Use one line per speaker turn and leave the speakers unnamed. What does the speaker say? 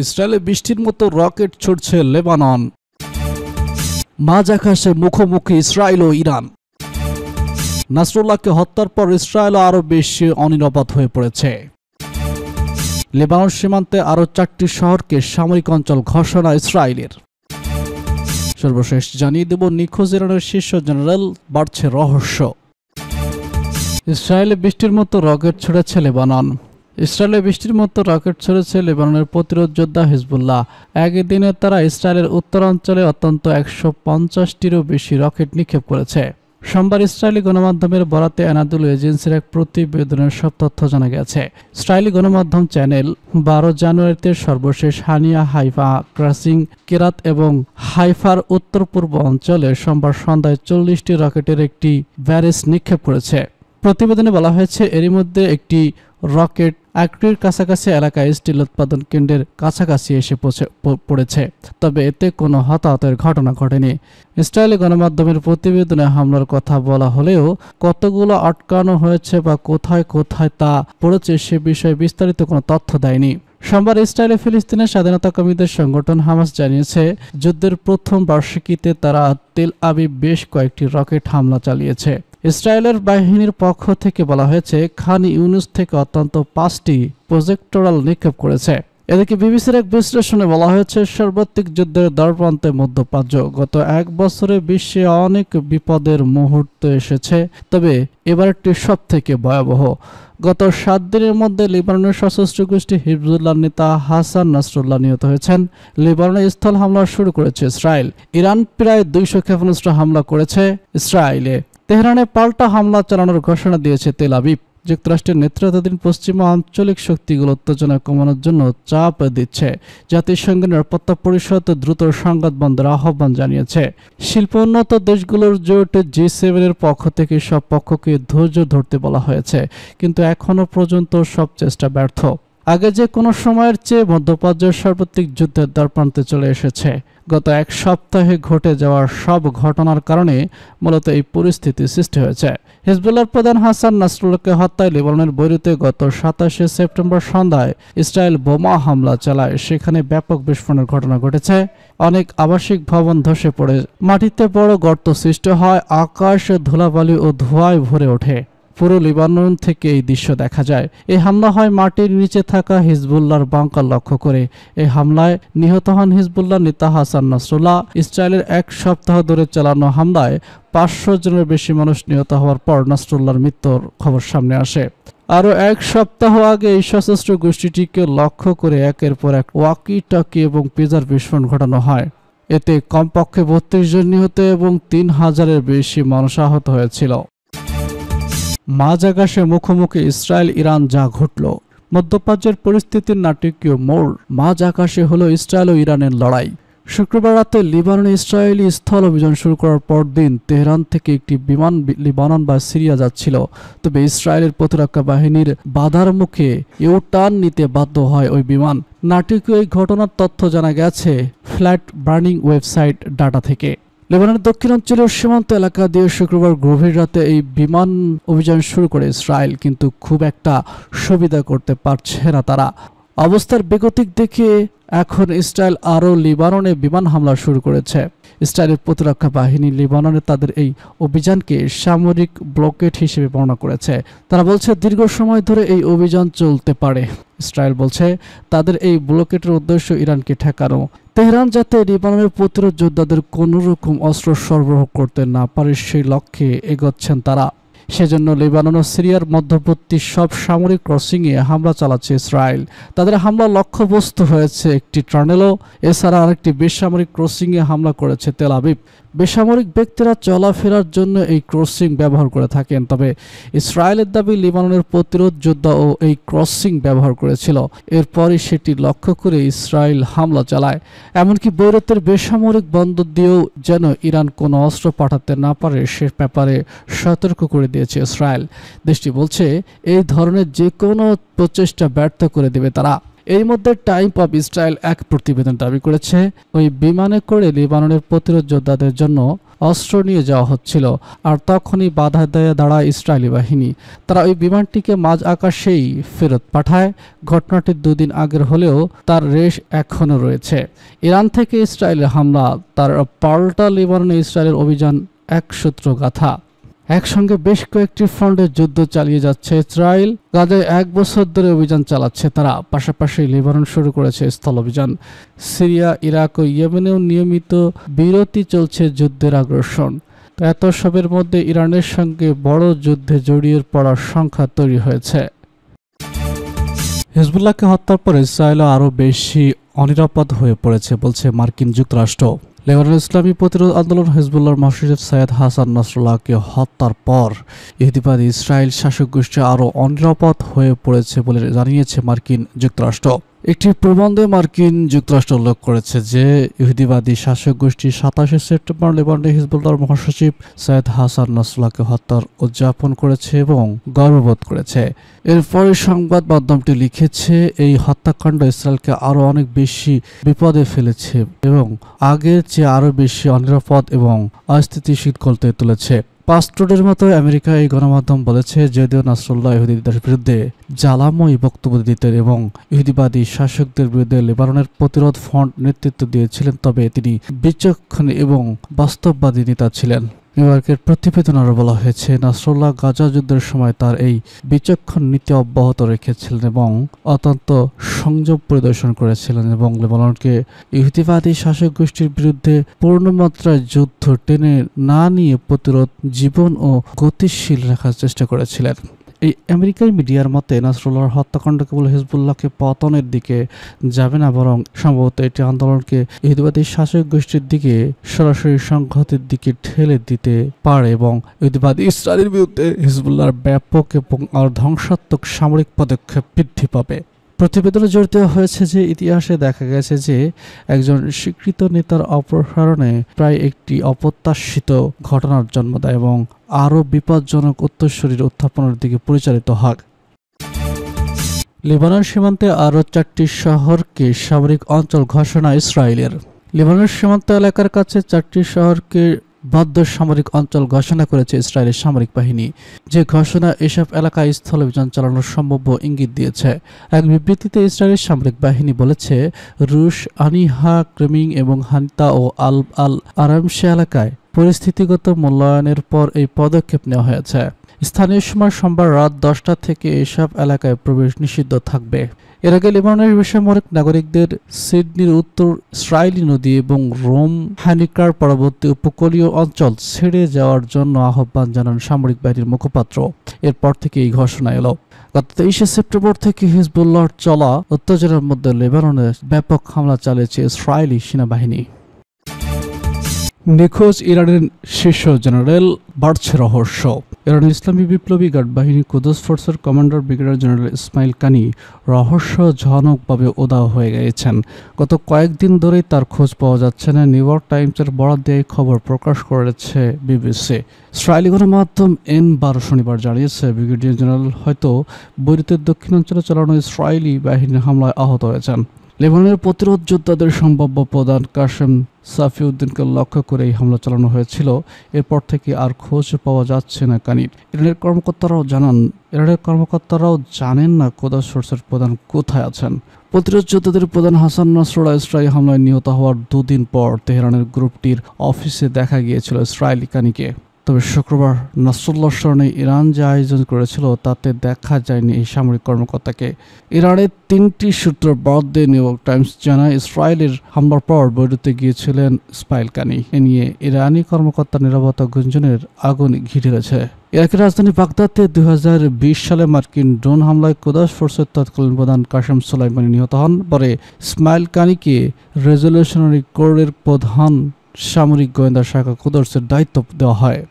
ইসরায়েলে বৃষ্টির মতো রকেট ছুড়ছে লেবানন। মাঝ আকাশে মুখোমুখি ইসরায়েল ও ইরান। নাসরুল্লাহকে হত্যার পর ইসরায়েল আরও বেশি অনিরাপদ হয়ে পড়েছে। লেবানন সীমান্তে আরও 4টি শহরকে সামরিক অঞ্চল ঘোষণা ইসরায়েলের। সর্বশেষ জানিয়ে দেব নিখোঁজ ইরানের শীর্ষ জেনারেল, বাড়ছে রহস্য। ইসরায়েলে বৃষ্টির মতো রকেট ছুড়েছে লেবানন। ইসরায়েলে বৃষ্টির মতো রকেট ছুড়েছে লেবাননের প্রতিরোধ যোদ্ধা হিজবুল্লাহ। একই দিনে তারা ইসরায়েলের উত্তরাঞ্চলে অত্যন্ত 150টিরও বেশি রকেট নিক্ষেপ করেছে। সোমবার ইসরায়েলি গণমাধ্যমের বরাতে এনাদুল এজেন্সির এক প্রতিবেদনের সব তথ্য জানা গেছে। ইসরায়েলি গণমাধ্যম চ্যানেল 12 জানুয়ারিতে সর্বশেষ হানিয়া, হাইফা, ক্রাসিং, কেরাত এবং হাইফার উত্তর পূর্ব অঞ্চলে সোমবার সন্ধ্যায় 40টি রকেটের একটি ব্যারেজ নিক্ষেপ করেছে। প্রতিবেদনে বলা হয়েছে, এরই মধ্যে একটি রকেট আক্রির কাছাকাছি এলাকায় স্টিল উৎপাদন কেন্দ্রের কাছাকাছি এসে পড়েছে, তবে এতে কোনো হতাহতের ঘটনা ঘটেনি। ইসরায়েলি গণমাধ্যমের প্রতিবেদনে হামলার কথা বলা হলেও কতগুলো আটকানো হয়েছে বা কোথায় কোথায় তা পড়েছে সে বিষয়ে বিস্তারিত কোনো তথ্য দেয়নি। সোমবার ইসরায়েলে ফিলিস্তিনের স্বাধীনতাকামীদের সংগঠন হামাস জানিয়েছে, যুদ্ধের প্রথম বার্ষিকীতে তারা তেল আবিব বেশ কয়েকটি রকেট হামলা চালিয়েছে। ইসরায়েলের বাহিনীর পক্ষ থেকে বলা হয়েছে, খান ইউনুস থেকে অত্যন্ত 5টি প্রজেক্টরাল নিক্ষেপ করেছে। এদিকে বিবিসির এক বিশ্লেষণে বলা হয়েছে, সার্বত্রিক যুদ্ধের দ্বারপ্রান্তে মধ্যপ্রাচ্য। গত 1 বছরে বিশ্বে অনেক বিপদের মুহূর্ত এসেছে, তবে এবারটি সব থেকে ভয়াবহ। গত 7 দিনের মধ্যে লেবাননের সশস্ত্র গোষ্ঠী হিজবুল্লাহর নেতা হাসান নাসরুল্লাহ নিহত হয়েছেন। লেবাননে স্থল হামলা শুরু করেছে ইসরায়েল। ইরান প্রায় 200 ক্ষেপণাস্ত্র হামলা করেছে ইসরায়েলে। তেহরানে পাল্টা হামলা চালানোর ঘোষণা দিয়েছে তেল আবিব। যুক্তরাষ্ট্রের নেতৃত্বাধীন পশ্চিমা আঞ্চলিক শক্তিগুলো উত্তেজনা কমানোর জন্য চাপ দিচ্ছে। জাতিসংঘের নিরাপত্তা পরিষদ দ্রুত সংঘাত বন্ধের আহ্বান জানিয়েছে। শিল্পোন্নত দেশগুলোর জোট G7 পক্ষ থেকে সব পক্ষকে ধৈর্য ধরতে বলা হয়েছে, কিন্তু এখনো পর্যন্ত সব চেষ্টা ব্যর্থ। আগে যে কোনো সময়ের চেয়ে মধ্যপ্রাচ্যের সার্বত্রিক যুদ্ধের দ্বারপ্রান্তে চলে এসেছে। গত 1 সপ্তাহে ঘটে যাওয়ার সব ঘটনার কারণে মূলত এই পরিস্থিতি সৃষ্টি হয়েছে। হিজবুল্লাহর প্রধান হাসান নাসরুল্লাহকে হত্যায় লেবাননের বৈরুতে গত 27শে সেপ্টেম্বর সন্ধ্যায় ইসরায়েল বোমা হামলা চালায়। সেখানে ব্যাপক বিস্ফোরণের ঘটনা ঘটেছে। অনেক আবাসিক ভবন ধসে পড়ে মাটিতে বড় গর্ত সৃষ্টি হয়। আকাশ ধুলাবালি ও ধোঁয়ায় ভরে ওঠে। পুরো লেবানন থেকে এই দৃশ্য দেখা যায়। এই হামলা হয় মাটির নিচে থাকা হিজবুল্লাহর বাংকার লক্ষ্য করে। এই হামলায় নিহত হন হিজবুল্লাহ নেতা হাসান নাসরুল্লাহ। ইসরায়েলের 1 সপ্তাহ ধরে চালানো হামলায় 500 জনের বেশি মানুষ নিহত হওয়ার পর নাসরুল্লাহর মৃত্যুর খবর সামনে আসে। আরও 1 সপ্তাহ আগে এই সশস্ত্র গোষ্ঠীটিকে লক্ষ্য করে একের পর এক ওয়াকি-টকি এবং পেজার বিস্ফোরণ ঘটানো হয়। এতে কমপক্ষে 32 জন নিহত এবং 3000-এর বেশি মানুষ আহত হয়েছিল। মাঝ আকাশে মুখোমুখি ইসরায়েল ইরান, যা ঘটল। মধ্যপ্রাচ্যের পরিস্থিতির নাটকীয় মোড়। মাঝ আকাশে হলো ইসরায়েল ও ইরানের লড়াই। শুক্রবার রাতে লেবাননে ইসরায়েলি স্থল অভিযান শুরু করার পরদিন তেহরান থেকে একটি বিমান লেবানন বা সিরিয়া যাচ্ছিল, তবে ইসরায়েলের প্রতিরক্ষা বাহিনীর বাধার মুখে ইউটার্ন নিতে বাধ্য হয় ওই বিমান। নাটকীয় এই ঘটনার তথ্য জানা গেছে ফ্ল্যাট বার্নিং ওয়েবসাইট ডাটা থেকে। লেবাননের দক্ষিণাঞ্চলীয় সীমান্ত এলাকা দিয়ে শুক্রবার গভীর রাতে এই বিমান অভিযান শুরু করে ইসরায়েল, কিন্তু খুব একটা সুবিধা করতে পারছে না তারা। অবস্থার বেগতিক দেখে এখন ইসরায়েল আরও লেবাননে বিমান হামলা শুরু করেছে। ইসরায়েলের প্রতিরক্ষা বাহিনী লেবাননে তাদের এই অভিযানকে সামরিক ব্লকেড হিসেবে বর্ণনা করেছে। তারা বলছে, দীর্ঘ সময় ধরে এই অভিযান চলতে পারে। ইসরায়েল বলছে, তাদের এই ব্লকেডের উদ্দেশ্য ইরানকে ঠেকানো। তেহরান যাতে লেবাননের প্রতিরোধ যোদ্ধাদের কোনো রকম অস্ত্র সরবরাহ করতে না পারে সেই লক্ষ্যে এগোচ্ছেন তারা। সেজন্য লেবানন ও সিরিয়ার মধ্যবর্তী সব সামরিক ক্রসিংয়ে হামলা চালাচ্ছে ইসরায়েল। তাদের হামলা লক্ষ্যবস্তু হয়েছে একটি টানেলও। এছাড়া আরেকটি বেসামরিক ক্রসিংয়ে হামলা করেছে তেল আবিব। বেসামরিক ব্যক্তিরা চলাফেরার জন্য এই ক্রসিং ব্যবহার করে থাকেন, তবে ইসরায়েলের দাবি লেবাননের প্রতিরোধ যোদ্ধাও এই ক্রসিং ব্যবহার করেছিল। এরপরই সেটি লক্ষ্য করে ইসরায়েল হামলা চালায়। এমনকি বৈরুতের বেসামরিক বন্দর দিয়েও যেন ইরান কোনো অস্ত্র পাঠাতে না পারে সে ব্যাপারে সতর্ক করে দিয়েছে ইসরায়েল। দেশটি বলছে, এই ধরনের যে কোনো প্রচেষ্টা ব্যর্থ করে দেবে তারা। এর মধ্যে টাইম অফ ইসরায়েল এক প্রতিবেদন দাবি করেছে, ওই বিমানে করে লেবাননের প্রতিরোধ যোদ্ধাদের জন্য অস্ত্র নিয়ে যাওয়া হচ্ছিল, আর তখনই বাধা দিয়ে দাঁড়ায় ইসরায়েলি বাহিনী। তারা ওই বিমানটিকে মাঝ আকাশেই ফেরত পাঠায়। ঘটনাটি দুদিন আগের হলেও তার রেশ এখনও রয়েছে। ইরান থেকে ইসরায়েলের হামলা, তার পাল্টা লেবাননে ইসরায়েলের অভিযান এক সূত্র গাথা। একসঙ্গে বেশ কয়েকটি ফ্রন্টে যুদ্ধ চালিয়ে যাচ্ছে ইসরায়েল। গাজায় 1 বছর ধরে অভিযান চালাচ্ছে তারা। পাশাপাশি লেবানন শুরু করেছে স্থল অভিযান। সিরিয়া, ইরাক ও ইয়েমেনেও নিয়মিত বিরতি চলছে যুদ্ধের আগ্রাসন। এত সবের মধ্যে ইরানের সঙ্গে বড় যুদ্ধে জড়িয়ে পড়ার সংখ্যা তৈরি হয়েছে। হিজবুল্লাহকে হত্যার পর ইসরায়েল আরও বেশি অনিরাপদ হয়ে পড়েছে বলছে মার্কিন যুক্তরাষ্ট্র। লেবাননের ইসলামী প্রতিরোধ আন্দোলন হিজবুল্লাহর মহাসচিব সৈয়দ হাসান নাসরুল্লাহকে হত্যার পর ইহুদিবাদী ইসরায়েল শাসক গোষ্ঠী আরও অনিরাপদ হয়ে পড়েছে বলে জানিয়েছে মার্কিন যুক্তরাষ্ট্র। একটি প্রবন্ধে মার্কিন যুক্তরাষ্ট্র উল্লেখ করেছে যে ইহুদিবাদী শাসক গোষ্ঠী 27 সেপ্টেম্বর লেবাননের হিজবুল্লাহর মহাসচিব সৈয়দ হাসান নাসরুল্লাহকে হত্যার উদযাপন করেছে এবং গর্ববোধ করেছে। এরপরে সংবাদ মাধ্যমটি লিখেছে, এই হত্যাকাণ্ড ইসরায়েলকে আরও অনেক বেশি বিপদে ফেলেছে এবং আগের চেয়ে আরও বেশি অনিরাপদ এবং অস্থিতিশীল করতে তুলেছে। পাস্ট্রোডের মতো আমেরিকা এই গণমাধ্যম বলেছে, যদিও নাসরুল্লাহ ইহুদিদের বিরুদ্ধে জ্বালাময়ী বক্তব্য দিতেন এবং ইহুদিবাদী শাসকদের বিরুদ্ধে লেবাননের প্রতিরোধ ফ্রন্ট নেতৃত্ব দিয়েছিলেন, তবে তিনি বিচক্ষণ এবং বাস্তববাদী নেতা ছিলেন। নিউ ইয়র্কের প্রতিবেদন আরও বলা হয়েছে, নাসরুল্লাহ গাজা যুদ্ধের সময় তার এই বিচক্ষণ নীতি অব্যাহত রেখেছিলেন এবং অত্যন্ত সংযম পরিদর্শন করেছিলেন এবং লেবাননকে ইহুদিবাদী শাসক গোষ্ঠীর বিরুদ্ধে পূর্ণমাত্রায় যুদ্ধ টেনে না নিয়ে প্রতিরোধ জীবন ও গতিশীল রাখার চেষ্টা করেছিলেন। এই আমেরিকান মিডিয়ার মতে নাসরুল্লাহর হত্যাকাণ্ড কেবল হিজবুল্লাহকে পতনের দিকে যাবে না, বরং সম্ভবত এটি আন্দোলনকে ইহুদিবাদী শাসক গোষ্ঠীর দিকে সরাসরি সংঘাতের দিকে ঠেলে দিতে পারে এবং ইহুদিবাদী ইসরায়েলের বিরুদ্ধে হিজবুল্লাহর ব্যাপক এবং ধ্বংসাত্মক সামরিক পদক্ষেপ বৃদ্ধি পাবে। প্রতিবেদনে জোর দেওয়া হয়েছে যে ইতিহাসে দেখা গেছে যে একজন স্বীকৃত নেতার অপসারণে প্রায় একটি অপ্রত্যাশিত ঘটনার জন্ম দেয় এবং আরও বিপজ্জনক উত্তরসূরির উত্থাপনের দিকে পরিচালিত হয়। লেবানন সীমান্তে আরও 4টি শহরকে সামরিক অঞ্চল ঘোষণা ইসরায়েলের। লেবানন সীমান্ত এলাকার কাছে 4টি শহরকে বদ্ধ সামরিক অঞ্চল ঘোষণা করেছে ইসরায়েলের সামরিক বাহিনী। যে ঘোষণা এসব এলাকায় স্থল অভিযান চালানোর সম্ভাব্য ইঙ্গিত দিয়েছে। এক বিবৃতিতে ইসরায়েলের সামরিক বাহিনী বলেছে, রুশ, আনিহা, ক্রেমিং এবং হানিতা ও আল আরামশে এলাকায় পরিস্থিতিগত মূল্যায়নের পর এই পদক্ষেপ নেওয়া হয়েছে। স্থানীয় সময় সোমবার রাত 10টা থেকে এসব এলাকায় প্রবেশ নিষিদ্ধ থাকবে। এর আগে লেবাননের বেসামরিক নাগরিকদের সিডনির উত্তর ইসরায়েলি নদী এবং রোম হানিকার পরবর্তী উপকূলীয় অঞ্চল ছেড়ে যাওয়ার জন্য আহ্বান জানান সামরিক বাহিনীর মুখপাত্র। এরপর থেকে এই ঘোষণা এলো। গত 23 সেপ্টেম্বর থেকে হিজবুল্লাহর চলা উত্তেজনার মধ্যে লেবাননে ব্যাপক হামলা চালিয়েছে ইসরায়েলি সেনাবাহিনী। নিখোঁজ ইরানের শীর্ষ জেনারেল, বাড়ছে রহস্য। ইরানের ইসলামী বিপ্লবী গার্ড বাহিনী কুদস ফোর্সের কমান্ডার ব্রিগেডিয়ার জেনারেল ইসমাইল কানি রহস্যজনকভাবে উধাও হয়ে গিয়েছেন। গত কয়েকদিন ধরেই তার খোঁজ পাওয়া যাচ্ছে না। নিউ ইয়র্ক টাইমসের বরাত দিয়ে খবর প্রকাশ করেছে বিবিসি। ইসরায়েলি গণমাধ্যম N12 শনিবার জানিয়েছে, ব্রিগেডিয়ার জেনারেল হয়তো বৈরুতের দক্ষিণাঞ্চলে চালানো ইসরায়েলি বাহিনীর হামলায় আহত হয়েছেন। লেবাননের প্রতিরোধ যোদ্ধাদের সম্ভাব্য প্রধান কাসেম সাফিউদ্দিনকে লক্ষ্য করে এই হামলা চালানো হয়েছিল। এরপর থেকে আর খোঁজ পাওয়া যাচ্ছে না কানির। ইরানের কর্মকর্তারাও জানেন না কুদস ফোর্সের প্রধান কোথায় আছেন। প্রতিরোধ যোদ্ধাদের প্রধান হাসান নাসরুল্লাহ ইসরায়েলি হামলায় নিহত হওয়ার 2 দিন পর তেহরানের গ্রুপটির অফিসে দেখা গিয়েছিল ইসরায়েলি কানিকে। তবে শুক্রবার নাসরুল্লাহর স্মরণে ইরান যে আয়োজন করেছিল তাতে দেখা যায়নি এই সামরিক কর্মকর্তাকে। ইরানের 3টি সূত্র বরাত দিয়ে নিউ ইয়র্ক টাইমস জানায়, ইসরায়েলের হামলার পর বৈরুতে গিয়েছিলেন ইসমাইল কানি। এ নিয়ে ইরানি কর্মকর্তার নিরাপত্তা গুঞ্জনের আগুন ঘিরে রয়েছে। ইরাকের রাজধানী বাগদাদে 2020 সালে মার্কিন ড্রোন হামলায় কুদস ফোর্সের তৎকালীন প্রধান কাসেম সোলাইমানি নিহত হন। পরে ইসমাইল কানিকে রেজলিউশনারি কোরের প্রধান সামরিক গোয়েন্দা শাখা কুদসের দায়িত্ব দেওয়া হয়।